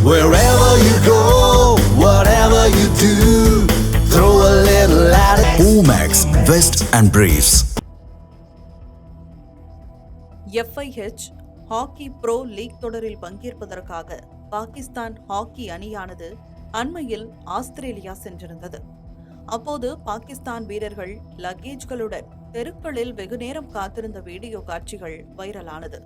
Wherever you go, whatever you do, throw a little at it. Omax, Vest and Briefs. FIH hockey pro league தொடரில் பங்கேற்பதற்காக Pakistan hockey அணியானது அண்மையில் Australia சென்றிருந்தது. அப்போது பாகிஸ்தான் வீரர்கள் லக்கேஜ்களுடன் தெருக்களில் வெகுநேரம் காத்திருந்த வீடியோ காட்சிகள் வைரலானது.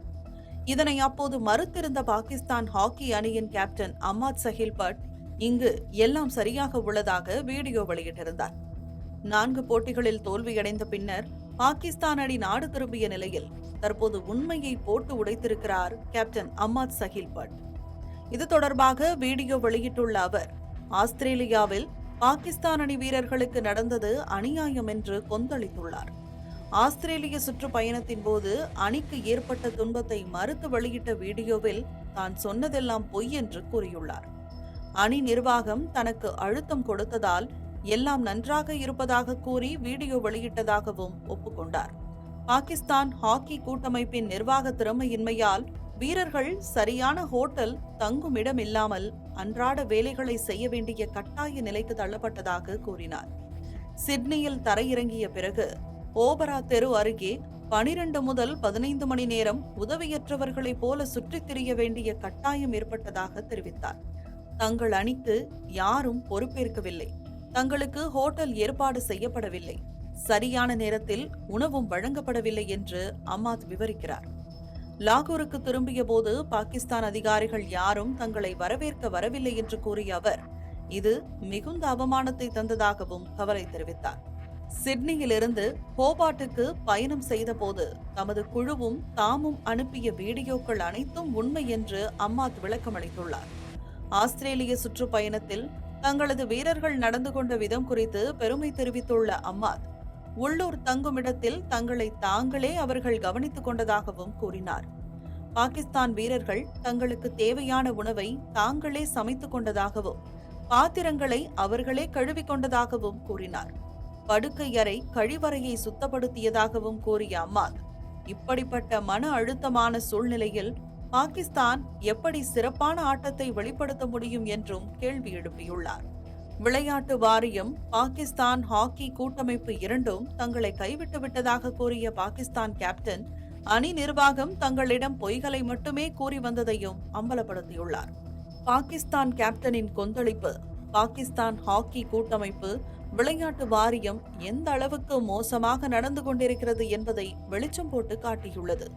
இதனை அப்போது மறுத்திருந்த பாகிஸ்தான் ஹாக்கி அணியின் கேப்டன் அம்மாத் சஹில் பட் இங்கு எல்லாம் சரியாக உள்ளதாக வீடியோ வெளியிட்டிருந்தார். 4 போட்டிகளில் தோல்வியடைந்த பின்னர் பாகிஸ்தான் அணி நாடு திரும்பிய நிலையில் தற்போது உண்மையை போட்டு உடைத்திருக்கிறார் கேப்டன் அம்மாத் சஹில் பட். இது தொடர்பாக வீடியோ வெளியிட்டுள்ள அவர், ஆஸ்திரேலியாவில் பாகிஸ்தான் அணி வீரர்களுக்கு நடந்தது அநியாயம் என்று கொந்தளித்துள்ளார். ஆஸ்திரேலிய சுற்றுப்பயணத்தின் போது அணிக்கு ஏற்பட்ட துன்பத்தை மறுத்து வெளியிட்ட வீடியோவில் தான் சொன்னதெல்லாம் பொய் என்று கூறியுள்ளார். அணி நிர்வாகம் தனக்கு அழுத்தம் கொடுத்ததால் எல்லாம் நன்றாக இருப்பதாக கூறி வீடியோ வெளியிட்டதாகவும் ஒப்புக்கொண்டார். பாகிஸ்தான் ஹாக்கி கூட்டமைப்பின் நிர்வாக திறமையின்மையால் வீரர்கள் சரியான ஹோட்டல் தங்கும் இடம் இல்லாமல் அன்றாட வேலைகளை செய்ய வேண்டிய கட்டாய நிலைக்கு தள்ளப்பட்டதாக கூறினார். சிட்னியில் தரையிறங்கிய பிறகு ஓபரா தெரு அருகே 12 முதல் 15 மணி நேரம் உதவியற்றவர்களைப் போல சுற்றித் திரிய வேண்டிய கட்டாயம் ஏற்பட்டதாக தெரிவித்தார். தங்கள் அணிக்கு யாரும் பொறுப்பேற்கவில்லை, தங்களுக்கு ஹோட்டல் ஏற்பாடு செய்யப்படவில்லை, சரியான நேரத்தில் உணவும் வழங்கப்படவில்லை என்று அம்மாத் விவரிக்கிறார். லாகூருக்கு திரும்பிய போது பாகிஸ்தான் அதிகாரிகள் யாரும் தங்களை வரவேற்க வரவில்லை என்று கூறிய அவர், இது மிகுந்த அவமானத்தை தந்ததாகவும் கவலை தெரிவித்தார். சிட்னியிலிருந்து ஹோபார்ட்டுக்கு பயணம் செய்த போது தமது குழுவும் தாமும் அனுப்பிய வீடியோக்கள் அனைத்தும் உண்மை என்று அம்மாத் விளக்கமளித்துள்ளார். ஆஸ்திரேலிய சுற்றுப்பயணத்தில் தங்களது வீரர்கள் நடந்து கொண்ட விதம் குறித்து பெருமை தெரிவித்துள்ள அம்மாத், உள்ளூர் தங்குமிடத்தில் தங்களை தாங்களே அவர்கள் கவனித்துக் கொண்டதாகவும் கூறினார். பாகிஸ்தான் வீரர்கள் தங்களுக்கு தேவையான உணவை தாங்களே சமைத்துக் கொண்டதாகவும் பாத்திரங்களை அவர்களே கழுவிக்கொண்டதாகவும் கூறினார். படுக்கை அறை கழிவறையை சுத்தப்படுத்தியதாகவும் கூறிய அம்மாத், இப்படிப்பட்ட மன அழுத்தமான சூழ்நிலையில் பாகிஸ்தான் எப்படி சிறப்பான ஆட்டத்தை வெளிப்படுத்த முடியும் என்றும் கேள்வி எழுப்பியுள்ளார். விளையாட்டு வாரியம், பாகிஸ்தான் ஹாக்கி கூட்டமைப்பு இரண்டும் தங்களை கைவிட்டு விட்டதாக கூறிய பாகிஸ்தான் கேப்டன், அணி நிர்வாகம் தங்களிடம் பொய்களை மட்டுமே கூறி வந்ததையும் அம்பலப்படுத்தியுள்ளார். பாகிஸ்தான் கேப்டனின் கொந்தளிப்பு பாகிஸ்தான் ஹாக்கி கூட்டமைப்பு, விளையாட்டு வாரியம் எந்த அளவுக்கு மோசமாக நடந்து கொண்டிருக்கிறது என்பதை வெளிச்சம் போட்டு காட்டியுள்ளது.